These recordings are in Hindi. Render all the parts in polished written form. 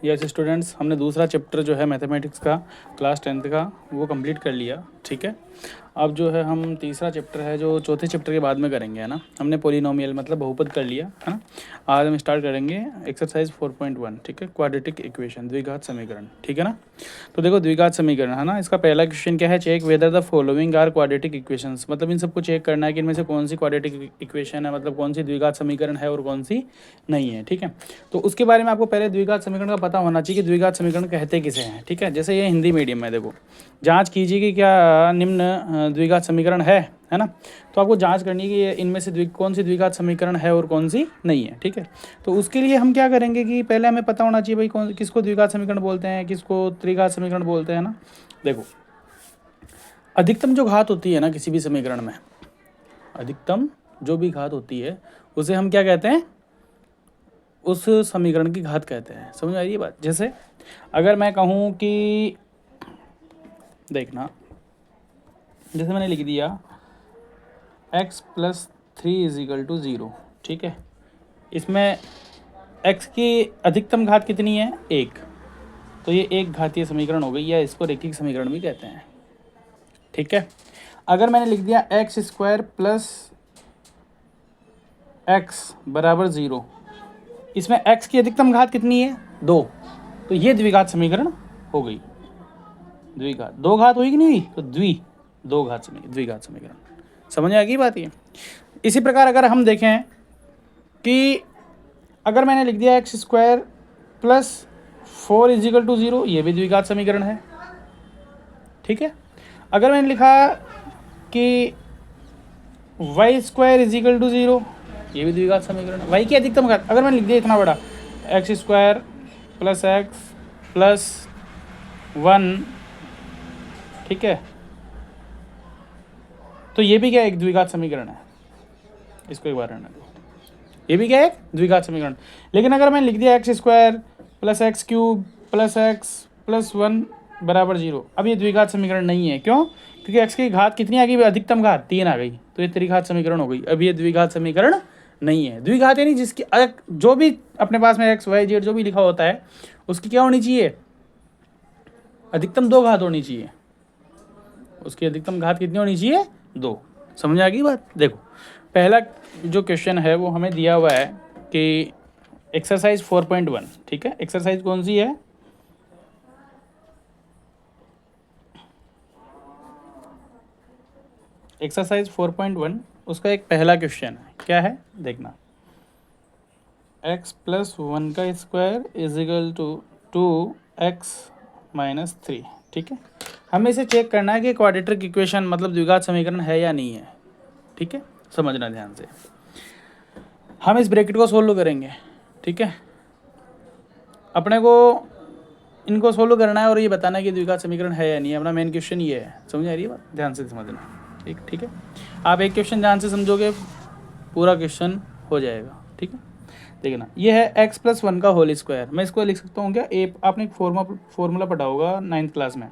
यस स्टूडेंट्स, हमने दूसरा चैप्टर जो है मैथमेटिक्स का क्लास 10th का वो कंप्लीट कर लिया। ठीक है, अब जो है हम तीसरा चैप्टर है जो चौथे चैप्टर के बाद में करेंगे, है ना। हमने पोलिनोमियल मतलब बहुपद कर लिया, है ना। आज हम स्टार्ट करेंगे एक्सरसाइज 4.1। ठीक है, क्वाड्रेटिक इक्वेशन, द्विघात समीकरण। ठीक है ना। तो देखो द्विघात समीकरण, है ना। इसका पहला क्वेश्चन क्या है, check whether the following are quadratic equations. मतलब इन सबको चेक करना है कि इनमें से कौन सी क्वाड्रेटिक इक्वेशन है, मतलब कौन सी द्विघात समीकरण है और कौन सी नहीं है। ठीक है, तो उसके बारे में आपको पहले द्विघात समीकरण का पता होना चाहिए कि द्विघात समीकरण कहते किसे हैं। ठीक है, जैसे ये हिंदी मीडियम में देखो, जांच कीजिए कि क्या निम्न द्विघात समीकरण है ना। तो आपको जांच करनी है कि ये इनमें से कौन सी द्विघात समीकरण है और कौन सी नहीं है। ठीक है, तो उसके लिए हम क्या करेंगे कि पहले हमें पता होना चाहिए भाई कौन किसको द्विघात समीकरण बोलते हैं, किसको त्रिघात समीकरण बोलते हैं ना। देखो, अधिकतम जो घात होती है ना किसी भी समीकरण में, अधिकतम जो भी घात होती है उसे हम क्या कहते हैं, उस समीकरण की घात कहते हैं। समझ आ रही है बात। जैसे अगर मैं कहूँ कि देखना, जैसे मैंने लिख दिया x + 3 = 0। ठीक है, इसमें x की अधिकतम घात कितनी है, 1। तो ये एक घातीय समीकरण हो गई, या इसको रैखिक समीकरण भी कहते हैं। ठीक है, अगर मैंने लिख दिया x² + x = 0, इसमें x की अधिकतम घात कितनी है, 2। तो ये द्विघात समीकरण हो गई। द्विघात, दो घात हुई कि नहीं हुई, तो दो घात समीकरण, द्विघात समीकरण। समझ में आ गई बात ये। इसी प्रकार अगर हम देखें कि अगर मैंने लिख दिया x² + 4 = 0, ये भी द्विघात समीकरण है। ठीक है, अगर मैंने लिखा कि y² = 0, ये भी द्विघात समीकरण है। y की अधिकतम घात अगर मैंने लिख दिया इतना बड़ा, x² + x + 1, ठीक है, तो ये भी क्या एक द्विघात समीकरण है। इसको एक बार रहने दो, ये भी क्या है, एक द्विघात समीकरण। लेकिन अगर मैंने लिख दिया x² + x³ + x + 1 = 0, अब ये द्विघात समीकरण नहीं है। क्यों? क्योंकि x की घात कितनी आ गई, अधिकतम घात 3 आ गई, तो ये त्रिघात समीकरण हो गई। अब ये द्विघात समीकरण नहीं है। द्विघात यानी जिसकी जो भी अपने पास में x y z जो भी लिखा होता है उसकी क्या होनी चाहिए, अधिकतम 2 घात होनी चाहिए। उसकी अधिकतम घात कितनी होनी चाहिए, 2। समझ आ गई बात। देखो पहला जो क्वेश्चन है वो हमें दिया हुआ है कि एक्सरसाइज 4.1। ठीक है, एक्सरसाइज कौन सी है, एक्सरसाइज 4.1, उसका एक पहला क्वेश्चन है। क्या है देखना, x + 1² = 2x - 3। ठीक है, हमें इसे चेक करना है कि क्वाड्रेटिक इक्वेशन मतलब द्विघात समीकरण है या नहीं है। ठीक है, समझना ध्यान से। हम इस ब्रैकेट को सोल्व करेंगे। ठीक है, अपने को इनको सोल्व करना है और ये बताना है कि द्विघात समीकरण है या नहीं है। अपना मेन क्वेश्चन ये है। समझ आ रही है बात, ध्यान से समझना। ठीक है, आप एक क्वेश्चन ध्यान से समझोगे पूरा क्वेश्चन हो जाएगा। ठीक है, देखना, ये है x + 1 का होल स्क्वायर। मैं इसको लिख सकता हूँ क्या, ए, आपने एक फॉर्मूला पढ़ा होगा 9th क्लास में।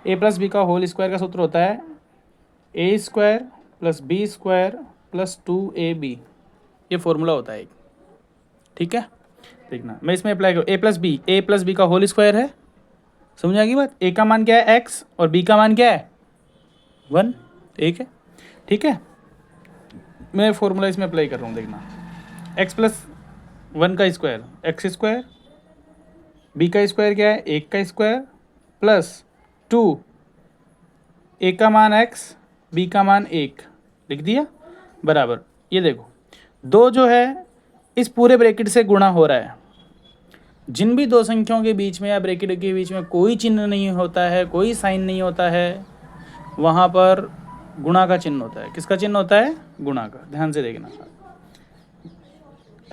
a + b का होल स्क्वायर का सूत्र होता है a² + b² + 2ab। ये फॉर्मूला होता है एक। ठीक है, देखना मैं इसमें अप्लाई करूँ, a + b का होल स्क्वायर है। समझ आ गई बात। a का मान क्या है, x, और b का मान क्या है, 1। एक है। ठीक है, मैं फॉर्मूला इसमें अप्लाई कर रहा हूँ। देखना, x + 1 का स्क्वायर x², b का स्क्वायर क्या है, 1 का स्क्वायर + 2, a का मान x, b का मान 1 लिख दिया, बराबर। ये देखो 2 जो है इस पूरे ब्रैकेट से गुणा हो रहा है। जिन भी दो संख्याओं के बीच में या ब्रैकेट के बीच में कोई चिन्ह नहीं होता है, कोई साइन नहीं होता है, वहाँ पर गुणा का चिन्ह होता है। किसका चिन्ह होता है, गुणा का। ध्यान से देखना,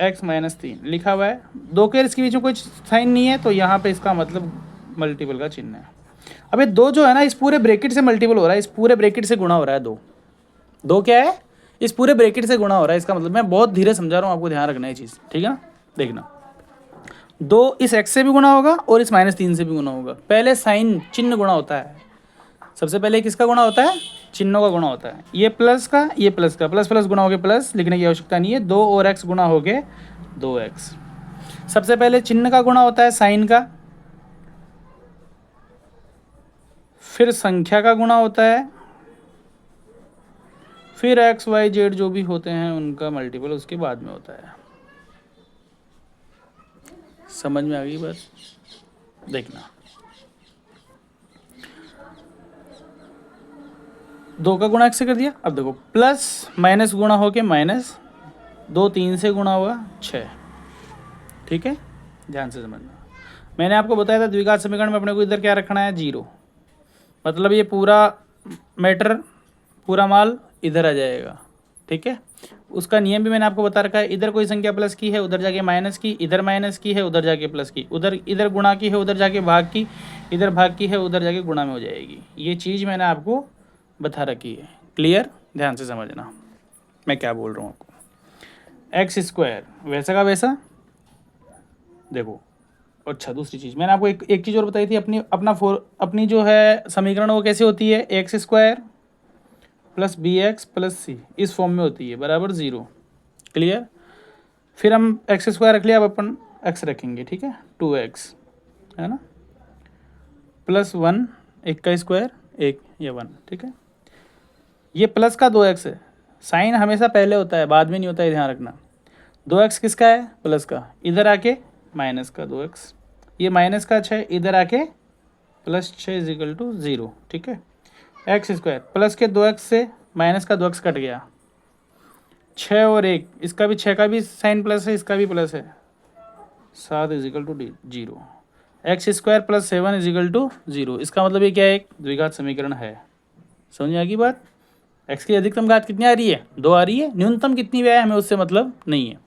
x - 3 लिखा हुआ है, 2 के इसके बीच में कोई साइन नहीं है, तो यहाँ पे इसका मतलब मल्टीपल का चिन्ह है। अब ये 2 जो है ना इस पूरे ब्रैकेट से मल्टीपल हो रहा है, इस पूरे ब्रैकेट से गुणा हो रहा है। 2 क्या है, इस पूरे ब्रैकेट से गुणा हो रहा है। इसका मतलब, मैं बहुत धीरे समझा रहा हूँ, आपको ध्यान रखना है चीज़। ठीक है ना, देखना 2 इस x से भी गुणा होगा और इस -3 से भी गुणा होगा। पहले साइन चिन्ह गुणा होता है। सबसे पहले किसका गुणा होता है, चिन्हों का गुणा होता है। ये प्लस का, ये प्लस का, प्लस प्लस गुणा हो गया प्लस, लिखने की आवश्यकता नहीं है। 2 और x गुणा हो गए 2x। सबसे पहले चिन्ह का गुणा होता है साइन का, फिर संख्या का गुणा होता है, फिर एक्स वाई जेड जो भी होते हैं उनका मल्टीपल उसके बाद में होता है। समझ में आ गई बात? देखना, 2 का गुणा x से कर दिया। अब देखो प्लस माइनस गुणा होके माइनस, 2 3 से गुणा हुआ 6। ठीक है, ध्यान से समझना। मैंने आपको बताया था द्विघात समीकरण में अपने को इधर क्या रखना है, 0। मतलब ये पूरा मैटर, पूरा माल इधर आ जाएगा। ठीक है, उसका नियम भी मैंने आपको बता रखा है। इधर कोई संख्या प्लस की है, उधर जाके माइनस की, इधर माइनस की है, उधर जाके प्लस की, उधर इधर गुणा की है, उधर जाके भाग की, इधर भाग की है, उधर जाके गुणा में हो जाएगी। ये चीज़ मैंने आपको बता रखी है। क्लियर? ध्यान से समझना मैं क्या बोल रहा हूँ आपको। एक्स स्क्वायर वैसा का वैसा, देखो। अच्छा, दूसरी चीज़ मैंने आपको एक चीज़ और बताई थी, अपनी जो है समीकरण वो कैसे होती है, x square plus b x plus c, इस फॉर्म में होती है, बराबर 0। क्लियर? फिर हम एक्स स्क्वायर रख लिया, अब अपन एक्स रखेंगे। ठीक है, 2x है ना, प्लस 1, 1 का स्क्वायर 1 या 1। ठीक है, ये प्लस का 2x है। साइन हमेशा पहले होता है, बाद में नहीं होता है, ध्यान रखना। 2x किसका है, प्लस का, इधर आके माइनस का 2x, ये माइनस का 6, इधर आके प्लस 6 इजिकल टू 0। ठीक है, एक्स स्क्वायर प्लस के 2x से माइनस का 2x कट गया, 6 और 1, इसका भी 6 का भी साइन प्लस है, इसका भी प्लस है, 7 equal to 0। X square plus 7 equal to 0। इसका मतलब ये क्या है, एक द्विघात समीकरण है। समझ में आ गई बात? एक्स की अधिकतम घात कितनी आ रही है, 2 आ रही है। न्यूनतम कितनी भी आए हमें उससे मतलब नहीं है।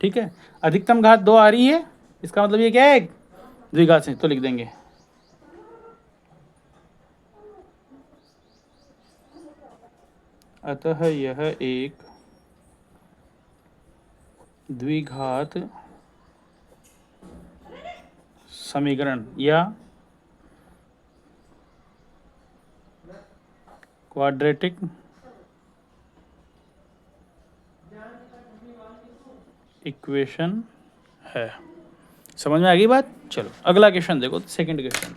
ठीक है, अधिकतम घात 2 आ रही है, इसका मतलब ये क्या है, द्विघात से। तो लिख देंगे अतः यह एक द्विघात समीकरण या क्वाड्रेटिक इक्वेशन है। समझ में आ गई बात? चलो अगला क्वेश्चन देखो, सेकंड क्वेश्चन।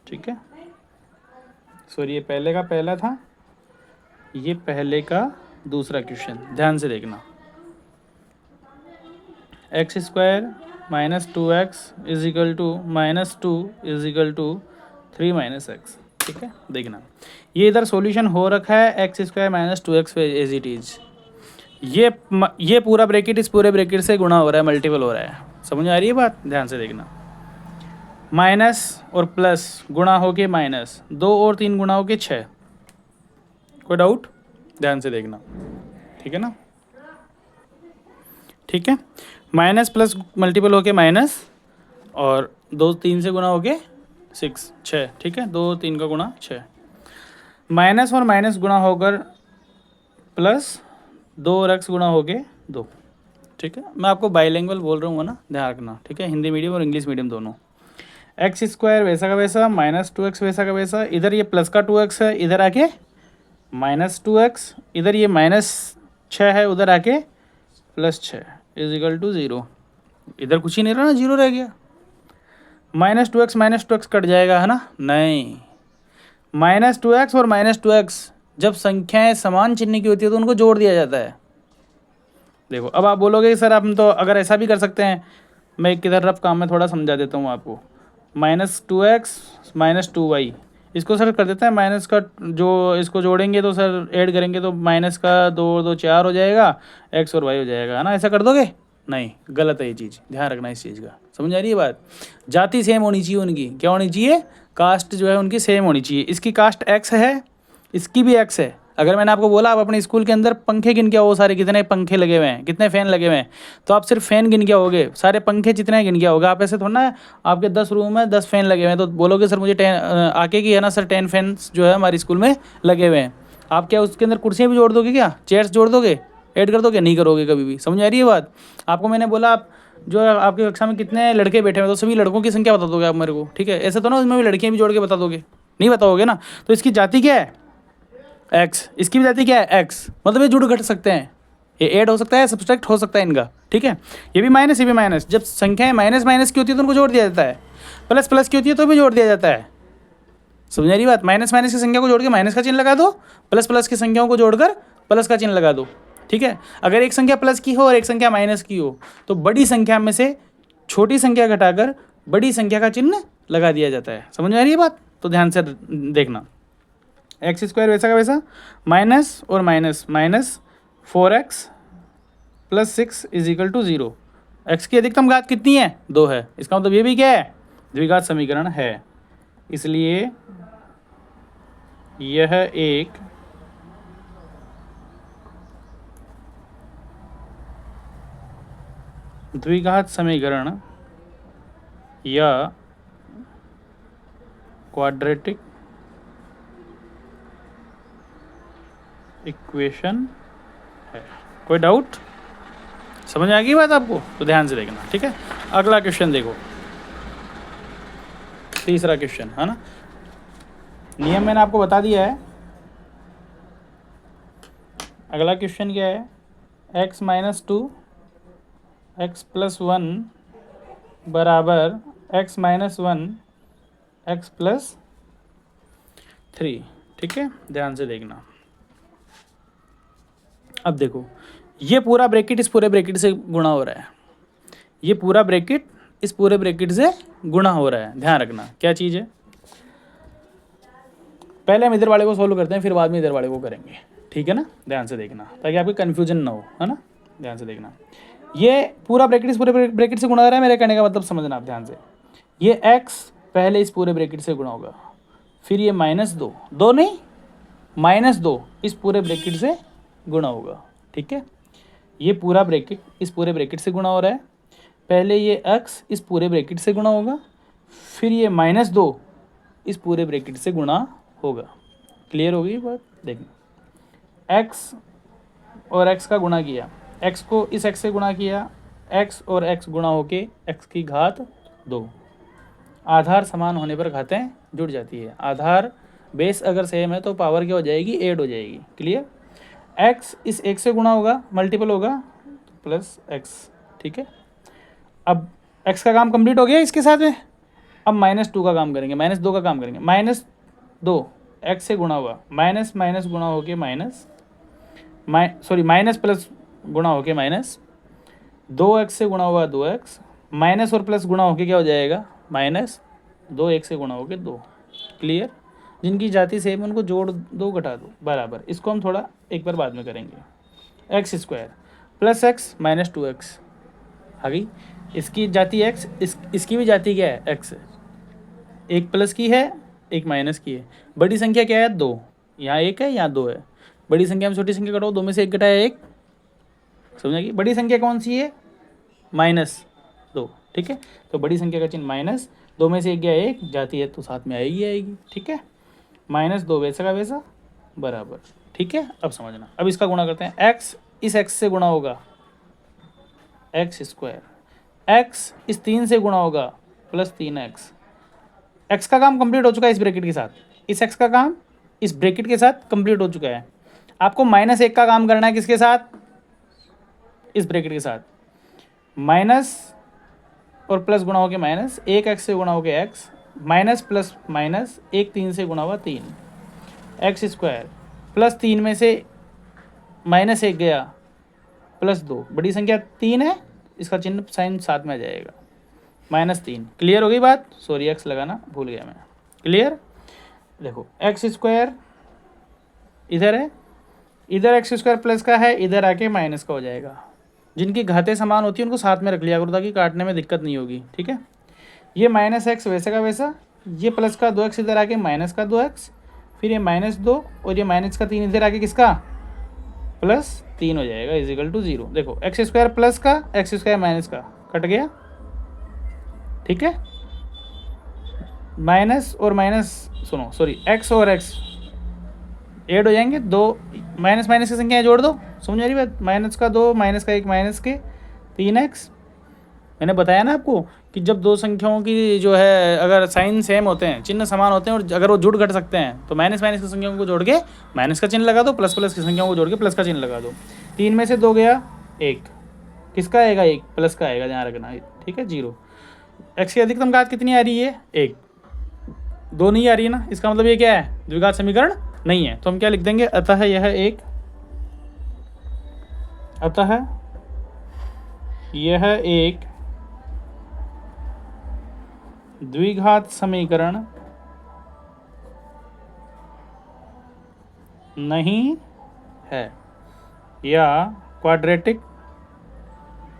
ठीक है, सॉरी ये पहले का पहला था, ये पहले का दूसरा क्वेश्चन। ध्यान से देखना, x square minus 2x equal to -2 equal to 3 minus x. ठीक है, देखना ये इधर सॉल्यूशन हो रखा है, x square minus 2x as it is. ये पूरा ब्रैकेट इस पूरे ब्रैकेट से गुणा हो रहा है, मल्टीपल हो रहा है। समझ में आ रही है बात? ध्यान से देखना, माइनस और प्लस गुणा होके माइनस, 2 और 3 गुणा होके 6। कोई डाउट? ध्यान से देखना। ठीक है ना, ठीक है, माइनस प्लस मल्टीपल होके माइनस, और 2 3 से गुणा होके 6। ठीक है, 2 3 का गुणा 6, माइनस और माइनस गुणा होकर प्लस, 2 और एक्स गुणा होके 2। ठीक है, मैं आपको बाइलिंगुअल बोल रहा हूँ ना, ध्यान रखना। ठीक है, हिंदी मीडियम और इंग्लिश मीडियम दोनों। एक्स स्क्वायर वैसा का वैसा, माइनस 2x वैसा का वैसा, इधर ये प्लस का 2x है, इधर आके माइनस 2x, इधर ये माइनस 6 है, उधर आके प्लस 6 इजिकल टू 0। इधर कुछ ही नहीं रहा ना, 0 रह गया। माइनस 2x कट जाएगा है ना, नहीं, माइनस 2x और माइनस 2x जब संख्याएं समान चिन्ह की होती है तो उनको जोड़ दिया जाता है। देखो अब आप बोलोगे सर हम तो अगर ऐसा भी कर सकते हैं, मैं किधर रफ काम में थोड़ा समझा देता हूँ आपको। -2x -2y, इसको सर कर देते हैं माइनस का, जो इसको जोड़ेंगे तो सर ऐड करेंगे तो माइनस का 2 और 2 4 हो जाएगा, x और y हो जाएगा, है ना। ऐसा कर दोगे? नहीं, गलत है ये चीज़, ध्यान रखना इस चीज़ का। समझ आ रही है बात? जाति सेम होनी चाहिए उनकी, क्या होनी चाहिए, कास्ट जो है उनकी सेम होनी चाहिए। इसकी कास्ट x है, इसकी भी x है। अगर मैंने आपको बोला आप अपने स्कूल के अंदर पंखे गिन के आओ, सारे कितने पंखे लगे हुए हैं, कितने फ़ैन लगे हुए हैं, तो आप सिर्फ फ़ैन गिन के आओगे, सारे पंखे जितने गिन के आओगे। आप ऐसे थोड़ा ना, आपके 10 रूम में 10 फ़ैन लगे हुए हैं तो बोलोगे सर मुझे 10 आके कि है ना सर 10 फैंस जो है हमारे स्कूल में लगे हुए हैं। आप क्या उसके अंदर कुर्सियाँ भी जोड़ दोगे, क्या चेयर्स जोड़ दोगे, ऐड कर दोगे? नहीं करोगे कभी भी। समझ आ रही है बात? आपको मैंने बोला आप जो है आपकी कक्षा में कितने लड़के बैठे हुए हैं, तो सभी लड़कों की संख्या बता दोगे आप मेरे को। ठीक है, ऐसे तो ना उसमें भी लड़कियाँ भी जोड़ के बता दोगे? नहीं बताओगे ना। तो इसकी जाति क्या है, एक्स, इसकी भी जाति क्या है, एक्स। मतलब ये जुड़ घट सकते हैं, ये ऐड हो सकता है, सब्सट्रैक्ट हो सकता है इनका, ठीक है। ये भी माइनस, ये भी माइनस। जब संख्याएं माइनस माइनस की होती है तो उनको जोड़ दिया जाता है, प्लस प्लस की होती है तो भी जोड़ दिया जाता है। समझ रही बात? माइनस माइनस की संख्या को जोड़ के माइनस का चिन्ह लगा दो, प्लस प्लस की संख्याओं को जोड़कर प्लस का चिन्ह लगा दो, ठीक है। अगर एक संख्या प्लस की हो और एक संख्या माइनस की हो तो बड़ी संख्या में से छोटी संख्या घटाकर बड़ी संख्या का चिन्ह लगा दिया जाता है। समझ में आ रही है बात? तो ध्यान से देखना। एक्स स्क्वायर वैसा का वैसा, माइनस और minus, minus 4x plus 6 is equal to 0। X की अधिकतम घात कितनी है? 2 है। इसका मतलब ये भी क्या है? द्विघात समीकरण है। इसलिए यह एक द्विघात समीकरण या क्वाड्रेटिक इक्वेशन है। कोई डाउट? समझ आ गई बात आपको? तो ध्यान से देखना, ठीक है। अगला क्वेश्चन देखो, तीसरा क्वेश्चन है ना। नियम मैंने आपको बता दिया है। अगला क्वेश्चन क्या है? x माइनस 2 x प्लस 1 बराबर x माइनस 1 x प्लस 3, ठीक है। ध्यान से देखना। अब देखो, ये पूरा ब्रैकेट इस पूरे ब्रैकेट से गुणा हो रहा है, ये पूरा ब्रैकेट इस पूरे ब्रैकेट से गुणा हो रहा है। ध्यान रखना क्या चीज़ है। पहले हम इधर वाले को सोल्व करते हैं, फिर बाद में इधर वाले को करेंगे, ठीक है ना। ध्यान से देखना ताकि आपको कन्फ्यूजन ना हो, है ना। ध्यान से देखना, ये पूरा ब्रैकेट इस पूरे ब्रैकेट से गुणा हो रहा है। मेरे कहने का मतलब समझना आप ध्यान से। ये x पहले इस पूरे ब्रैकेट से गुणा होगा, फिर ये माइनस 2, 2 नहीं माइनस 2 इस पूरे ब्रैकेट से गुणा होगा, ठीक है। ये पूरा ब्रैकेट इस पूरे ब्रैकेट से गुणा हो रहा है। पहले ये x इस पूरे ब्रैकेट से गुणा होगा, फिर ये माइनस 2 इस पूरे ब्रैकेट से गुणा होगा। क्लियर हो गई बात? देखना, x और x का गुणा किया, x को इस x से गुणा किया, x और x गुणा होके x की घात 2। आधार समान होने पर घातें जुड़ जाती है। आधार बेस अगर सेम है तो पावर क्या हो जाएगी? ऐड हो जाएगी। क्लियर? x इस एक से गुणा होगा, मल्टीपल होगा, प्लस x, ठीक है। अब x का काम कंप्लीट हो गया इसके साथ में। अब माइनस 2 का काम करेंगे, माइनस 2 का काम करेंगे। माइनस 2 x से गुणा हुआ, माइनस माइनस गुणा होके माइनस, माइनस प्लस गुणा होके माइनस, 2x से गुणा हुआ 2x, माइनस और प्लस गुणा होके क्या हो जाएगा? माइनस 2 से गुणा होके 2। क्लियर? जिनकी जाति सेम उनको जोड़ दो, घटा दो, बराबर। इसको हम थोड़ा एक बार बाद में करेंगे। X square plus x minus 2x आ गई। इसकी जाति x, इसकी भी जाति क्या है? x है। एक प्लस की है, एक माइनस की है। बड़ी संख्या क्या है? 2। यहाँ 1 है, यहाँ 2 है। बड़ी संख्या में छोटी संख्या घटाओ, 2 में से 1 घटाया 1। समझेगी? बड़ी संख्या कौन सी है? -2, ठीक है। तो बड़ी संख्या का चिन्ह माइनस, 2 में से 1 गया 1, जाती है तो साथ में आएगी, ठीक है। -2 वैसा का वैसा बराबर, ठीक है। अब समझना, अब इसका गुणा करते हैं। x इस x से गुणा होगा, एक्स स्क्वायर, x इस 3 से गुणा होगा, प्लस 3x। x का काम कंप्लीट हो चुका है इस ब्रैकेट के साथ, इस x का काम इस ब्रैकेट के साथ कंप्लीट हो चुका है। आपको -1 का काम करना है, किसके साथ? इस ब्रैकेट के साथ। माइनस और प्लस गुणा होके माइनस, 1x से गुणा होके x, माइनस प्लस माइनस, 1 3 से गुणा हुआ 3, एक्स स्क्वायर, प्लस 3 में से -1 गया, प्लस 2। बड़ी संख्या 3 है, इसका चिन्ह साइन साथ में आ जाएगा, -3। क्लियर हो गई बात? सॉरी x लगाना भूल गया मैं। क्लियर? देखो एक्स स्क्वायर इधर है, इधर एक्स स्क्वायर प्लस का है, इधर आके माइनस का हो जाएगा। जिनकी घातें समान होती है उनको साथ में रख लिया करो ताकि काटने में दिक्कत नहीं होगी, ठीक है। ये -x वैसे का वैसा, ये प्लस का 2x इधर आके माइनस का 2x, फिर ये -2 और ये माइनस का 3 इधर आके किसका? +3 हो जाएगा, इजिकल टू 0। देखो एक्स स्क्वायर प्लस का, एक्स स्क्वायर माइनस का कट गया, ठीक है। माइनस और माइनस, सुनो सॉरी, एक्स और एक्स ऐड हो जाएंगे, 2 माइनस माइनस की संख्या जोड़ दो। समझ आ रही बात? माइनस का 2, माइनस का 1, माइनस के 3x। मैंने बताया ना आपको कि जब दो संख्याओं की जो है अगर साइन सेम होते हैं, चिन्ह समान होते हैं और अगर वो जुड़ घट सकते हैं तो माइनस माइनस की संख्याओं को जोड़ के माइनस का चिन्ह लगा दो, प्लस प्लस की संख्याओं को जोड़ के प्लस का चिन्ह लगा दो। 3 में से 2 गया 1, किसका आएगा 1, प्लस का आएगा, ध्यान रखना, ठीक है 0। x की अधिकतम घात कितनी आ रही है 1, 2 नहीं आ रही है ना, इसका मतलब ये क्या है, द्विघात समीकरण नहीं है। तो हम क्या लिख देंगे, अतः यह एक द्विघात समीकरण नहीं है या क्वाड्रेटिक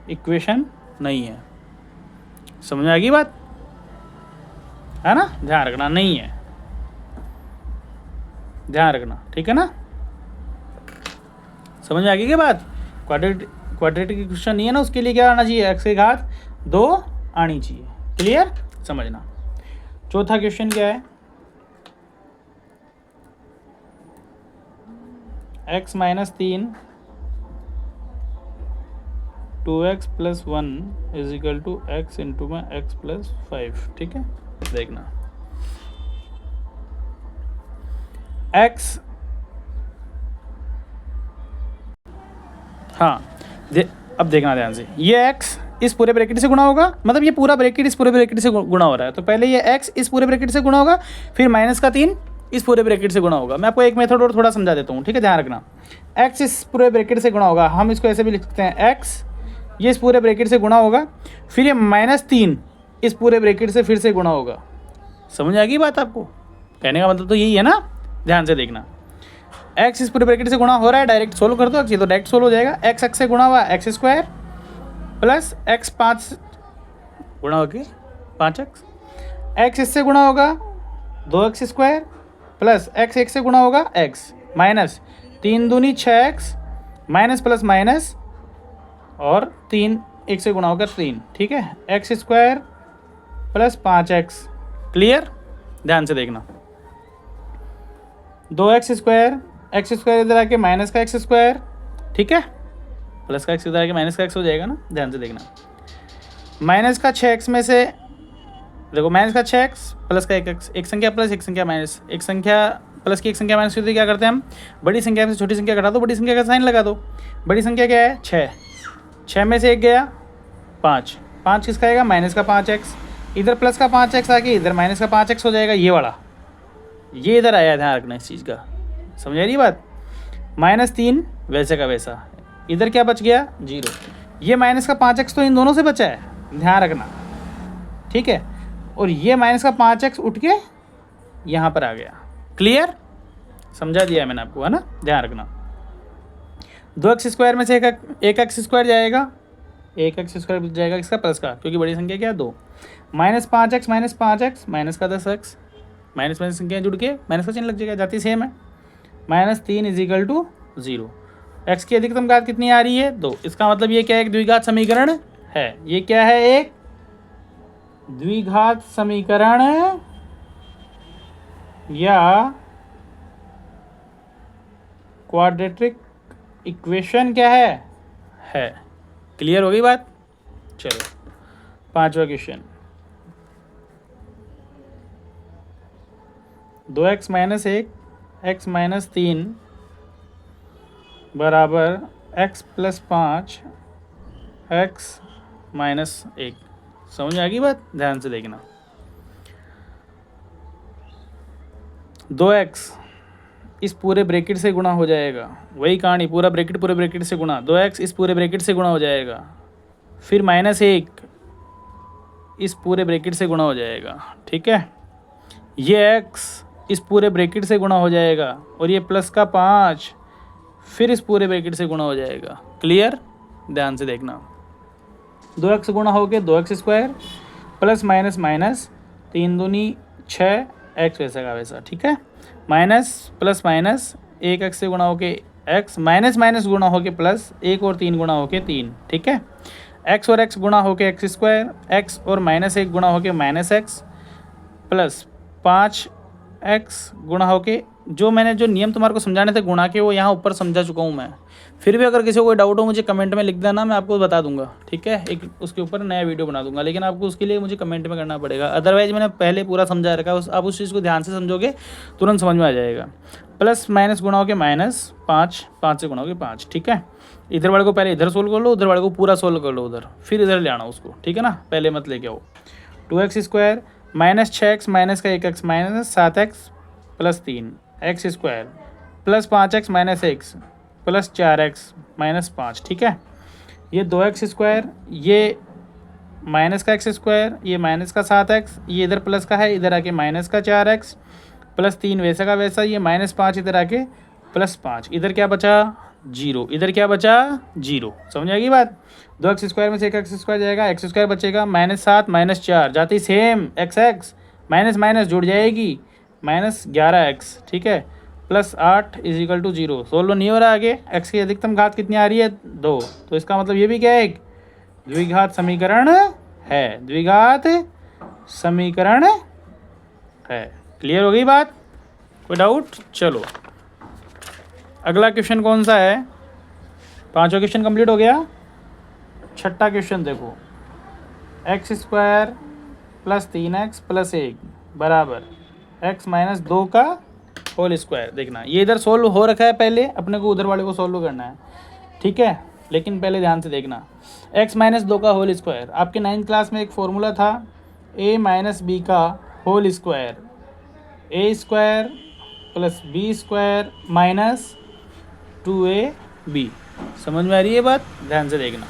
इक्वेशन नहीं है। समझ में आ गई बात, है ना, ध्यान रखना, नहीं है, ध्यान रखना, ठीक है ना, समझ में आ गई क्या बात। क्वाड्रेटिक इक्वेशन नहीं है ना, उसके लिए क्या आना चाहिए, x की घात 2 आनी चाहिए। क्लियर, समझना। चौथा क्वेश्चन क्या है, x minus 3 2x plus 1 is equal to x into में x प्लस 5, ठीक है। देखना x, हाँ अब देखना ध्यान से, ये x इस पूरे ब्रैकेट से गुणा होगा, मतलब ये पूरा ब्रैकेट इस पूरे ब्रैकेट से गुणा हो रहा है, तो पहले ये x इस पूरे ब्रैकेट से गुणा होगा, फिर माइनस का 3 इस पूरे ब्रैकेट से गुणा होगा। मैं आपको एक मेथड और थोड़ा समझा देता हूँ, ठीक है, ध्यान रखना। x इस पूरे ब्रैकेट से गुणा होगा, हम इसको ऐसे भी लिख सकते हैं, x ये इस पूरे ब्रैकेट से गुणा होगा, फिर ये -3 इस पूरे ब्रैकेट से फिर से गुणा होगा। समझ आ गई बात आपको, कहने का मतलब तो यही है ना, ध्यान से देखना। x इस पूरे ब्रैकेट से गुणा हो रहा है, डायरेक्ट सोल्व कर दो, ये तो डायरेक्ट सोल्व हो जाएगा। x से गुणा हुआ x स्क्वायर प्लस x 5 गुणा होगी 5x, x इससे गुणा होगा 2x स्क्वायर प्लस x 1 से गुणा होगा x माइनस 3 दूनी 6x माइनस प्लस माइनस और 3 1 से गुणा होगा 3, ठीक है, x square plus 5x। Clear, ध्यान से देखना, 2x स्क्वायर, x स्क्वायर इधर आके माइनस का x स्क्वायर, ठीक है, प्लस का x इधर आके माइनस का x हो जाएगा ना, ध्यान से देखना। माइनस का 6x में से देखो, माइनस का 6x प्लस का 1x, एक संख्या प्लस एक संख्या माइनस, एक संख्या प्लस की एक संख्या माइनस होती है, क्या करते हैं हम, बड़ी संख्या से छोटी संख्या घटा दो, बड़ी संख्या का साइन लगा दो। बड़ी संख्या क्या है 6 में से 1 गया 5 किसका आएगा, माइनस का 5x, इधर प्लस का 5x आके इधर माइनस का 5x हो जाएगा, ये वाला ये इधर आया, ध्यान रखना इस चीज़ का, समझ आ रही बात। -3 वैसे का वैसा, इधर क्या बच गया 0, ये माइनस का 5x तो इन दोनों से बचा है, ध्यान रखना, ठीक है, और ये माइनस का 5x उठ के यहाँ पर आ गया। क्लियर, समझा दिया है मैंने आपको, है ना, ध्यान रखना। 2x स्क्वायर में से एक x स्क्वायर जाएगा, एक x स्क्वायर जाएगा इसका प्लस का, क्योंकि बड़ी संख्या क्या है 2, -5x माइनस का 10x, माइनस माइनस संख्या जुड़ के माइनस का चिन्ह लग जाएगा, जाती सेम है, -3 इज इक्वल टू 0। x की अधिकतम घात कितनी आ रही है 2, इसका मतलब ये क्या है, एक द्विघात समीकरण है। ये क्या है, एक द्विघात समीकरण या क्वाड्रेटिक इक्वेशन क्या है। क्लियर हो गई बात। चलो 5वां question, 2x minus 1 x minus 3 बराबर x प्लस 5 x माइनस 1। समझ आ गई बात, ध्यान से देखना। 2x इस पूरे ब्रैकेट से गुणा हो जाएगा, वही कहानी, पूरा ब्रैकेट पूरे ब्रैकेट से गुणा, 2x इस पूरे ब्रैकेट से गुणा हो जाएगा, फिर -1 इस पूरे ब्रैकेट से गुणा हो जाएगा, ठीक है, ये x इस पूरे ब्रैकेट से गुणा हो जाएगा, और ये प्लस का 5 फिर इस पूरे ब्रैकेट से गुणा हो जाएगा। क्लियर, ध्यान से देखना। 2x गुणा हो के 2x square plus minus minus 3 दूनी 6 x वैसा का वैसा, ठीक है, माइनस प्लस माइनस 1x से गुणा हो के x माइनस माइनस गुणा हो के प्लस 1 और 3 गुणा हो के 3, ठीक है, x और x गुणा हो के x स्क्वायर, x और -1 गुणा हो के -x प्लस 5 एक्स गुणा होके, जो मैंने जो नियम तुम्हारे को समझाने थे गुणा के, वो यहाँ ऊपर समझा चुका हूँ मैं। फिर भी अगर किसी को कोई डाउट हो मुझे कमेंट में लिख देना, मैं आपको बता दूंगा, ठीक है। एक उसके ऊपर नया वीडियो बना दूंगा, लेकिन आपको उसके लिए मुझे कमेंट में करना पड़ेगा। अदरवाइज मैंने पहले पूरा समझा रखा है, आप उस चीज़ को ध्यान से समझोगे तुरंत समझ में आ जाएगा। प्लस माइनस गुणा होके -5, 5 से गुणा होके 5, ठीक है। इधर वाले को पहले इधर सोल्व कर लो, उधर वाले को पूरा सोल्व कर लो उधर, फिर इधर ले आना उसको, ठीक है ना। पहले मत लेके आओ। 2x² -6x माइनस का 1x -7x plus 3 x² plus 5x -1 plus 4x -5, ठीक है। ये 2x², ये माइनस का x², ये माइनस का 7x, ये इधर प्लस का है, इधर आके माइनस का 4x प्लस 3 वैसा का वैसा, ये -5 इधर आके +5, इधर क्या बचा 0, इधर क्या बचा 0। समझ आएगी बात। 2x² में से 1x² जाएगा, x² बचेगा, -7 -4 जाती सेम x माइनस माइनस जुड़ जाएगी, -11x, ठीक है, +8 = 0। सोल्व नहीं हो रहा आगे। x की अधिकतम घात कितनी आ रही है 2, तो इसका मतलब ये भी क्या है, एक द्विघात समीकरण है, द्विघात समीकरण है। क्लियर हो गई बात, कोई डाउट। चलो अगला क्वेश्चन कौन सा है, 5वां क्वेश्चन कंप्लीट हो गया। छठा क्वेश्चन देखो, x² + 3x + 1 बराबर x - 2 का होल स्क्वायर। देखना ये इधर सोल्व हो रखा है, पहले अपने को उधर वाले को सोल्व करना है, ठीक है। लेकिन पहले ध्यान से देखना, x - 2 का होल स्क्वायर, आपके 9th क्लास में एक फॉर्मूला था a - b का whole square, a² + b² - 2ab। समझ में आ रही है बात, ध्यान से देखना।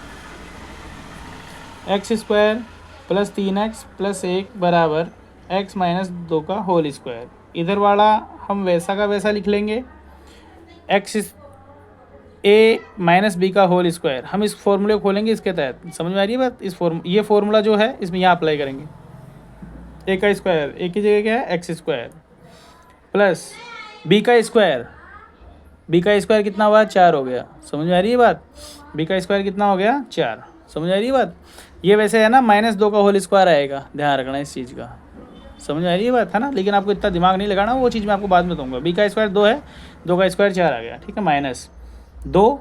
x² + 3x + 1 बराबर x - 2 का होल स्क्वायर। इधर वाला हम वैसा का वैसा लिख लेंगे, a - b का होल स्क्वायर। हम इस फॉर्मूले को खोलेंगे इसके तहत। समझ में आ रही है बात। ये फॉर्मूला जो है इसमें यहाँ अप्लाई करेंगे। a का स्क्वायर, a की जगह क्या है x² प्लस b का स्क्वायर, b का स्क्वायर कितना हुआ 4 हो गया। समझ में आ रही है बात, b का स्क्वायर कितना हो गया 4। समझ आ रही है बात। ये वैसे है ना -2 का होल स्क्वायर आएगा, ध्यान रखना इस चीज़ का। समझ आ रही है बात, है ना। लेकिन आपको इतना दिमाग नहीं लगाना, वो चीज़ मैं आपको बाद में दूंगा। b का स्क्वायर 2 है, 2 का स्क्वायर 4 आ गया, ठीक है। -2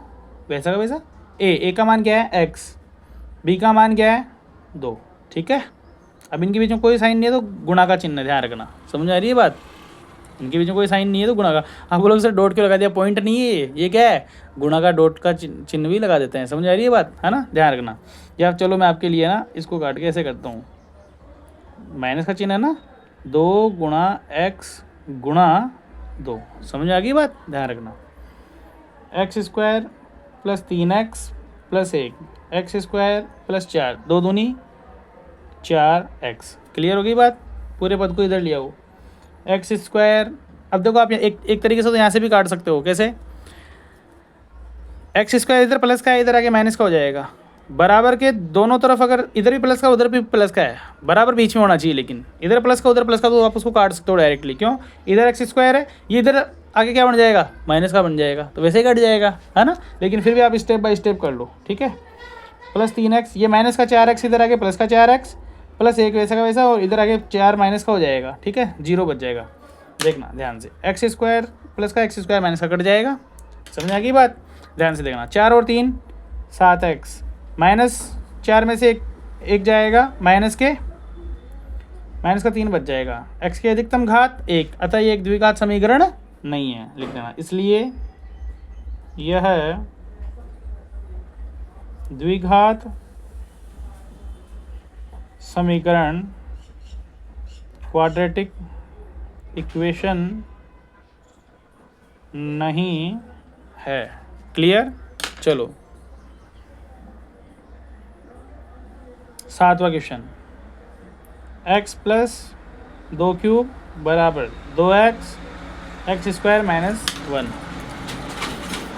वैसा का वैसा, a का मान क्या है x, b का मान क्या है 2, ठीक है। अब इनके बीच में कोई साइन नहीं है तो गुणा का चिन्ह, ध्यान रखना। समझ आ रही है बात, इनके बीच में कोई साइन नहीं है तो गुणा का। आप बोलोगे सर डॉट क्यों लगा दिया, पॉइंट नहीं है ये क्या है, गुणा का डॉट का चिन्ह भी लगा देते हैं। समझ आ रही है बात, है ना, ध्यान रखना। या चलो मैं आपके लिए ना इसको काट के ऐसे करता हूँ, माइनस का चिन्ह है ना, 2 × x × 2। समझ आ गई बात, ध्यान रखना। x² + 3x + 1, x² + 4, 2 दूनी 4x। क्लियर हो गई बात। पूरे पद को इधर लिया हो, x²। अब देखो आप एक तरीके से तो यहाँ से भी काट सकते हो, कैसे, x² इधर प्लस का है, इधर आके माइनस का हो जाएगा। बराबर के दोनों तरफ अगर इधर भी प्लस का उधर भी प्लस का है, बराबर बीच में होना चाहिए, लेकिन इधर प्लस का उधर प्लस का, तो आप उसको काट सकते हो डायरेक्टली। क्यों, इधर x² है, ये इधर आगे क्या बन जाएगा माइनस का बन जाएगा, तो वैसे ही कट जाएगा, है ना। लेकिन फिर भी आप स्टेप बाय स्टेप कर लो, ठीक है। + 3x, ये माइनस का 4x इधर आगे प्लस का 4x + 1 वैसा का वैसा, और इधर आगे 4 माइनस का हो जाएगा, ठीक है, 0 बच जाएगा। देखना ध्यान से, x² प्लस का x² माइनस का कट जाएगा। समझ आ गई बात, ध्यान से देखना। 4 और 3 7x, -4 में से एक जाएगा, माइनस का 3 बच जाएगा। x की अधिकतम घात 1, अतः ये एक द्विघात समीकरण नहीं है, लिख देना। इसलिए यह द्विघात समीकरण क्वाड्रेटिक इक्वेशन नहीं है। क्लियर। चलो 7वां क्वेश्चन, x + 2³ बराबर 2x x² - 1।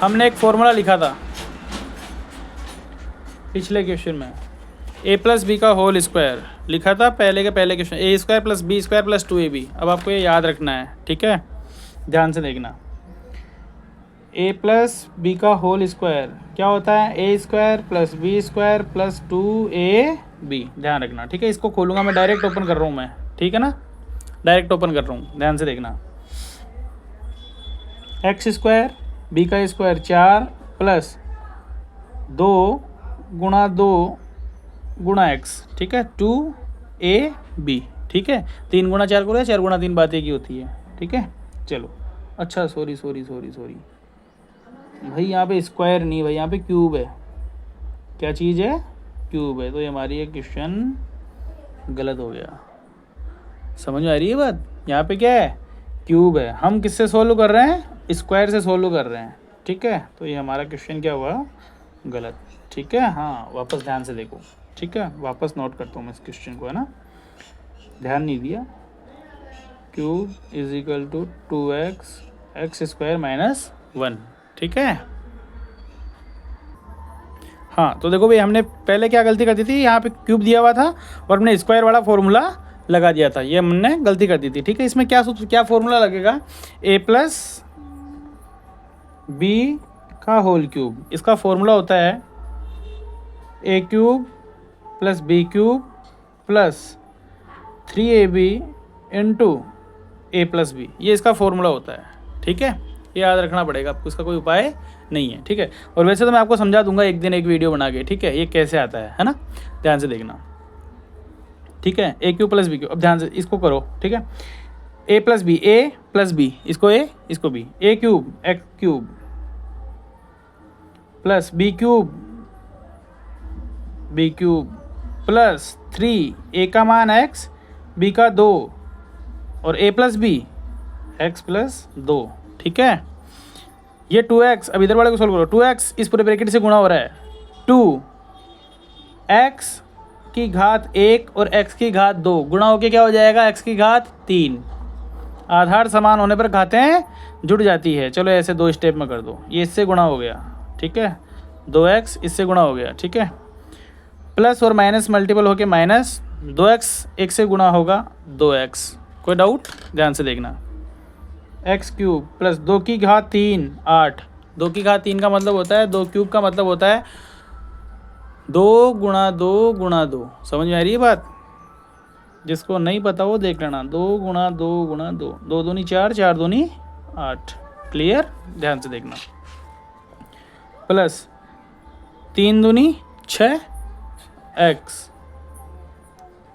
हमने एक फॉर्मूला लिखा था पिछले क्वेश्चन में, a + b का होल स्क्वायर लिखा था पहले के पहले क्वेश्चन, a² + b² + 2ab। अब आपको ये याद रखना है, ठीक है, ध्यान से देखना। a + b का होल स्क्वायर क्या होता है, a² + b² + 2ab। ध्यान रखना, ठीक है। इसको खोलूँगा मैं, डायरेक्ट ओपन कर रहा हूँ मैं, ठीक है ना। डायरेक्ट ओपन कर रहा हूँ, ध्यान से देखना। एक्स स्क्वायर बी का स्क्वायर 4 प्लस 2 गुणा 2 गुणा एक्स, ठीक है, 2ab, ठीक है। 3 गुणा 4 गुणा 4 गुणा 3 बात एक ही होती है, ठीक है। चलो अच्छा सॉरी भाई, यहाँ पे स्क्वायर नहीं भाई, यहाँ पे क्यूब है। क्या चीज़ है? क्यूब है। तो ये हमारी एक क्वेश्चन गलत हो गया। समझ में आ रही है बात? यहाँ पे क्या है? क्यूब है। हम किससे सोल्व कर रहे हैं? स्क्वायर से सोल्व कर रहे हैं, ठीक है। तो ये हमारा क्वेश्चन क्या हुआ? गलत, ठीक है। हाँ वापस ध्यान से देखो, ठीक है। वापस नोट करता हूँ मैं इस क्वेश्चन को, है ना, ध्यान नहीं दिया। Cube is equal to 2x square minus 1, ठीक है। हाँ तो देखो भाई, हमने पहले क्या गलती कर दी थी, यहाँ पे क्यूब दिया हुआ था और हमने स्क्वायर वाला फॉर्मूला लगा दिया था, ये हमने गलती कर दी थी, ठीक है। इसमें क्या फॉर्मूला लगेगा? a प्लस बी का होल क्यूब। इसका फॉर्मूला होता है a cube plus b cube plus 3ab into a plus b, ये इसका फॉर्मूला होता है, ठीक है। ये याद रखना पड़ेगा आपको, इसका कोई उपाय नहीं है, ठीक है। और वैसे तो मैं आपको समझा दूंगा एक दिन एक वीडियो बना के, ठीक है, ये कैसे आता है ना, ध्यान से देखना, ठीक है। a cube plus b cube, अब ध्यान से इसको करो, ठीक है। a प्लस बी, इसको a इसको b, a cube x cube plus b cube plus 3, a का मान x, b का 2 और a plus b x plus 2, ठीक है। ये 2x, अब इधर वाले को सोल्व करो। 2x इस पूरे ब्रैकेट से गुणा हो रहा है, 2x की घात 1 और x की घात 2 गुणा होके क्या हो जाएगा? x की घात 3। आधार समान होने पर घातें जुड़ जाती है। चलो ऐसे 2 स्टेप में कर दो। ये इससे गुणा हो गया, ठीक है, 2x इससे गुणा हो गया, ठीक है। प्लस और माइनस मल्टीपल होके माइनस, 2x 1 से गुणा होगा 2x। कोई डाउट? ध्यान से देखना। एक्स क्यूब प्लस 2 की घात 3 8, 2 की घात 3 का मतलब होता है 2 क्यूब का मतलब होता है 2 गुणा 2 गुणा 2। समझ में आ रही है बात? जिसको नहीं पता वो देख लेना। 2 गुणा 2 गुणा 2, 2 दूनी 4, 4 दूनी 8। क्लियर? ध्यान से देखना। प्लस 3 दूनी 6 x.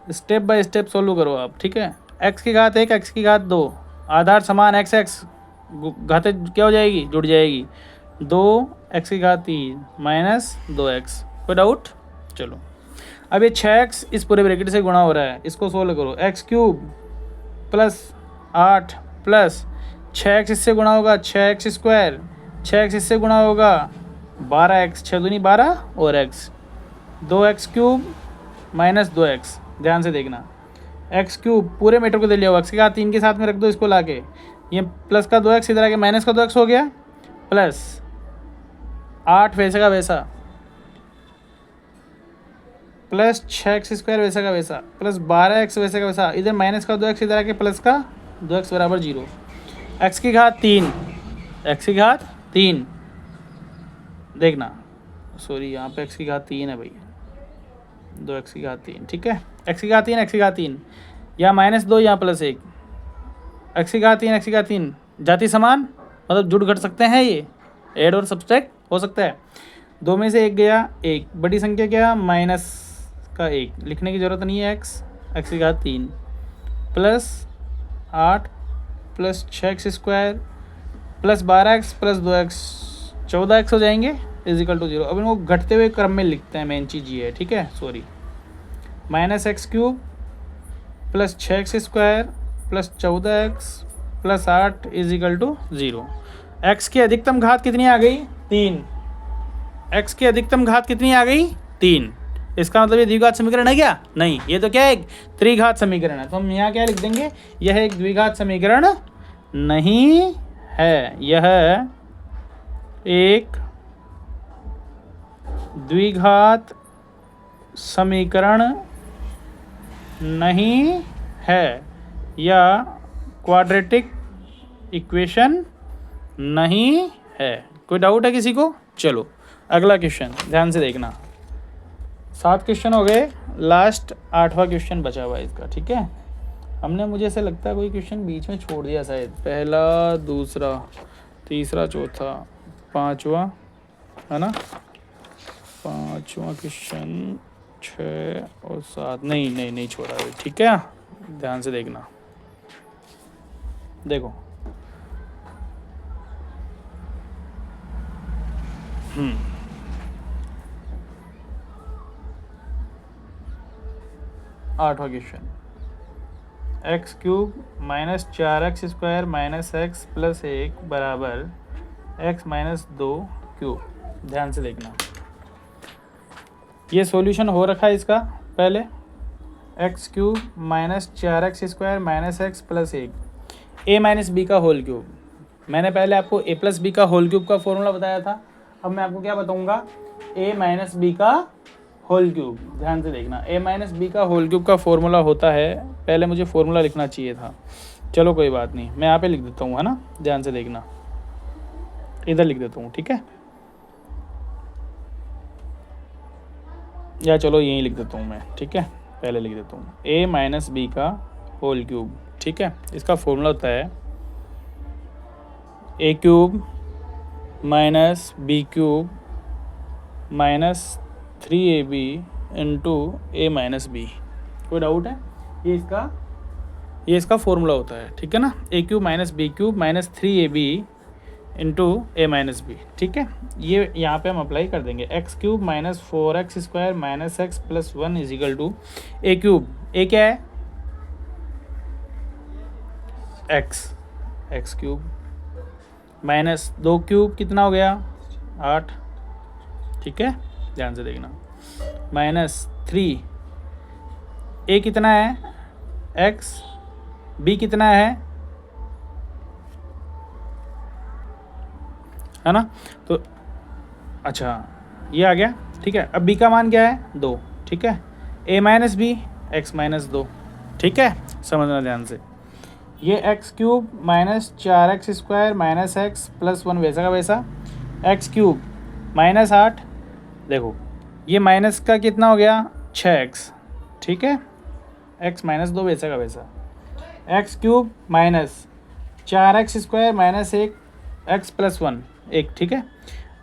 Step by step solve करो आप, ठीक है। एक्स की घात 1 एक्स की घात 2, आधार समान एक्स घाते क्या हो जाएगी? जुड़ जाएगी। 2 एक्स की घात 3 माइनस 2x। कोई डाउट? चलो अब ये 6x इस पूरे ब्रैकेट से गुणा हो रहा है, इसको सोल्व करो। X cube plus 8 plus 6x इससे गुणा होगा 6x स्क्वायर, 6x इससे गुणा होगा 12x, 6 दूनी 12 और x, 2x cube minus 2x। ध्यान से देखना, एक्स क्यूब पूरे मीटर को दे लिया, एक्स के साथ 3 के साथ में रख दो इसको लाके, ये प्लस का 2x इधर आके माइनस का 2x हो गया, प्लस 8 वैसे का वैसा, प्लस 6x स्क्वायर वैसा का वैसा, प्लस 12x वैसे का वैसा, इधर माइनस का 2x इधर आके प्लस का 2x बराबर 0। एक्स की घात 3, एक्स की घात 3 देखना, सॉरी यहाँ पे एक्स की घात 3 है भैया, 2x की घात 3, ठीक है। एक्स की घात 3 एक्स की घात 3, यहाँ माइनस 2 यहाँ प्लस 1, एक्स की घात 3 एक्स की घात 3 जाति समान, मतलब जुड़ घट सकते हैं, ये ऐड और सब्सट्रैक्ट हो सकता है। 2 में से 1 गया, 1 बड़ी संख्या क्या? माइनस का 1, लिखने की ज़रूरत नहीं है। एक्स की घात 3 plus 8 plus 6x square plus 12x plus 2x 14x हो जाएंगे इज इक्वल टू 0। अब इनको घटते हुए क्रम में लिखते हैं, मेन चीज़ ये है, ठीक है, sorry. Minus x cube plus 6x square plus 14x plus 8 is equal to 0। X की अधिकतम घात कितनी आ गई? 3। एक्स की अधिकतम घात कितनी आ गई? 3। इसका मतलब ये द्विघात समीकरण है क्या? नहीं, ये तो क्या है? एक त्रिघात समीकरण है। तो हम यहाँ क्या लिख देंगे? यह एक द्विघात समीकरण नहीं है, यह एक द्विघात समीकरण नहीं है, या क्वाड्रेटिक इक्वेशन नहीं है। कोई डाउट है किसी को? चलो अगला क्वेश्चन ध्यान से देखना। 7 क्वेश्चन हो गए, लास्ट 8वां क्वेश्चन बचा हुआ है इसका, ठीक है। हमने मुझे ऐसा लगता है कोई क्वेश्चन बीच में छोड़ दिया शायद, पहला दूसरा तीसरा चौथा पांचवा, है ना, पांचवा क्वेश्चन 6 और 7, नहीं छोड़ा है, ठीक है, ध्यान से देखना। देखो 8वां question, x cube minus 4x² minus x plus 1 बराबर x माइनस 2 क्यूब। ध्यान से देखना, ये सॉल्यूशन हो रखा है इसका पहले, x cube minus 4x² minus x plus 1 a minus b का होल क्यूब। मैंने पहले आपको a प्लस बी का होल क्यूब का फॉर्मूला बताया था, अब मैं आपको क्या बताऊंगा, a माइनस बी का होल क्यूब। ध्यान से देखना, a माइनस बी का होल क्यूब का फॉर्मूला होता है, पहले मुझे फॉर्मूला लिखना चाहिए था, चलो कोई बात नहीं, मैं यहाँ पे लिख देता हूँ, है ना, ध्यान से देखना, इधर लिख देता हूँ, ठीक है, या चलो यहीं लिख देता हूँ मैं, ठीक है, पहले लिख देता हूँ a माइनस बी का होल क्यूब, ठीक है। इसका फॉर्मूला होता है a cube minus b cube minus 3ab into a minus b. कोई डाउट है? ये इसका फॉर्मूला होता है, ठीक है ना, a cube minus b cube minus 3ab into a minus b, ठीक है। ये यहाँ पे हम अप्लाई कर देंगे, x cube minus 4x² minus x plus 1 equal to a cube, a क्या है, एक्स क्यूब माइनस 2 क्यूब कितना हो गया 8, ठीक है, ध्यान से देखना, माइनस 3, a कितना है x, b कितना है ना, तो अच्छा ये आ गया, ठीक है। अब b का मान क्या है 2, ठीक है, a minus b x minus 2, ठीक है, समझना ध्यान से। ये x cube minus 4x² minus x plus 1 वैसा का वैसा, एक्स क्यूब माइनस 8, देखो ये माइनस का कितना हो गया 6x, ठीक है, x माइनस 2 वैसा का वैसा, x cube minus 4x² minus 1 x plus 1 1, ठीक है,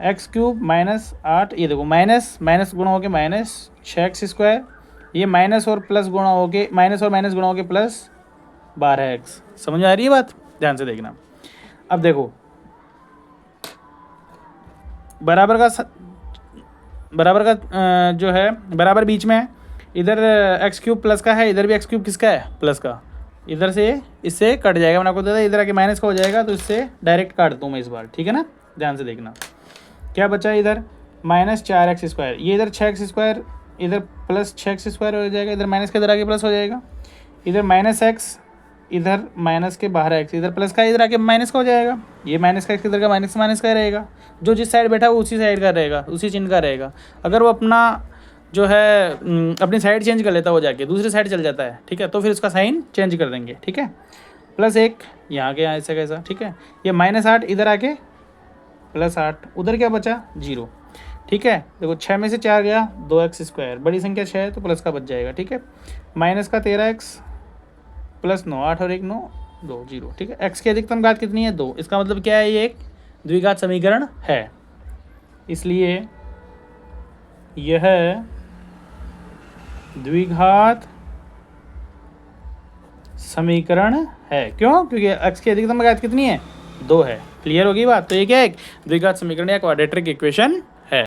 एक्स क्यूब माइनस 8, ये देखो माइनस माइनस गुणा होके माइनस 6x², ये माइनस और प्लस गुणा होके माइनस और माइनस गुणा होके प्लस 12x। समझ में आ रही है बात? ध्यान से देखना। अब देखो बराबर का जो है बराबर बीच में है, इधर एक्स क्यूब प्लस का है, इधर भी एक्स क्यूब किसका है प्लस का, इधर से इससे कट जाएगा, मैंने आपको बताया इधर आके माइनस का हो जाएगा, तो इससे डायरेक्ट काट दूँ मैं इस बार, ठीक है ना, ध्यान से देखना। क्या बचा इधर माइनस 4x², ये इधर 6x², इधर प्लस 6x² हो जाएगा, इधर माइनस के इधर आके प्लस हो जाएगा, इधर माइनस एक्स, इधर माइनस के बाहर एक्स, इधर प्लस का इधर आके माइनस का हो जाएगा, ये माइनस का एक्स इधर का माइनस का रहेगा, जो जिस साइड बैठा है वो उसी साइड का रहेगा, उसी चिन्ह का रहेगा। अगर वो अपना जो है अपनी साइड चेंज कर लेता है, वो जाके दूसरी साइड चल जाता है, ठीक है, तो फिर उसका साइन चेंज कर देंगे, ठीक है, प्लस 1 यहाँ के यहाँ ऐसा कैसा, ठीक है, ये माइनस 8 इधर आके प्लस 8, उधर क्या बचा 0, ठीक है। देखो 6 में से 4 गया 2x², बड़ी संख्या 6 है तो प्लस का बच जाएगा, ठीक है, माइनस का 13x प्लस 9, 8 और 1 9 2 0, ठीक है। x की अधिकतम घात कितनी है 2, इसका मतलब क्या है, ये एक द्विघात समीकरण है, इसलिए यह द्विघात समीकरण है। क्यों? क्योंकि x की अधिकतम घात कितनी है 2 है। क्लियर होगी बात? तो ये क्या है, एक द्विघात समीकरण या क्वाड्रेटिक इक्वेशन है,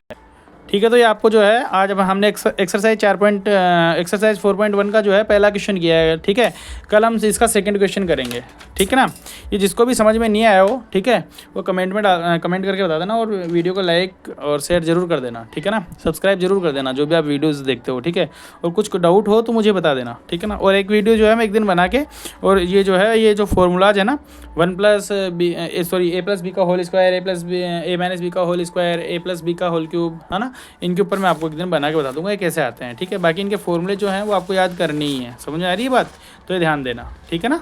ठीक है। तो ये आपको जो है आज अब हमने एक्सरसाइज 4.1 का जो है पहला क्वेश्चन किया है, ठीक है। कल हम इसका सेकंड क्वेश्चन करेंगे, ठीक है ना। ये जिसको भी समझ में नहीं आया हो, ठीक है, वो कमेंट करके बता देना, और वीडियो को लाइक और शेयर जरूर कर देना, ठीक है ना। सब्सक्राइब जरूर कर देना जो भी आप वीडियोज़ देखते हो, ठीक है। और कुछ डाउट हो तो मुझे बता देना, ठीक है ना। और एक वीडियो जो है मैं एक दिन बना के, और ये जो है ये जो फॉर्मूलाज है ना, a प्लस बी का whole square, a minus b का whole square, a plus b का होल क्यूब, है ना, इनके ऊपर मैं आपको एक दिन बना के बता दूंगा ये कैसे आते हैं, ठीक है। बाकी इनके फॉर्मूले जो हैं वो आपको याद करनी ही है। समझ में आ रही है बात? तो ये ध्यान देना, ठीक है ना।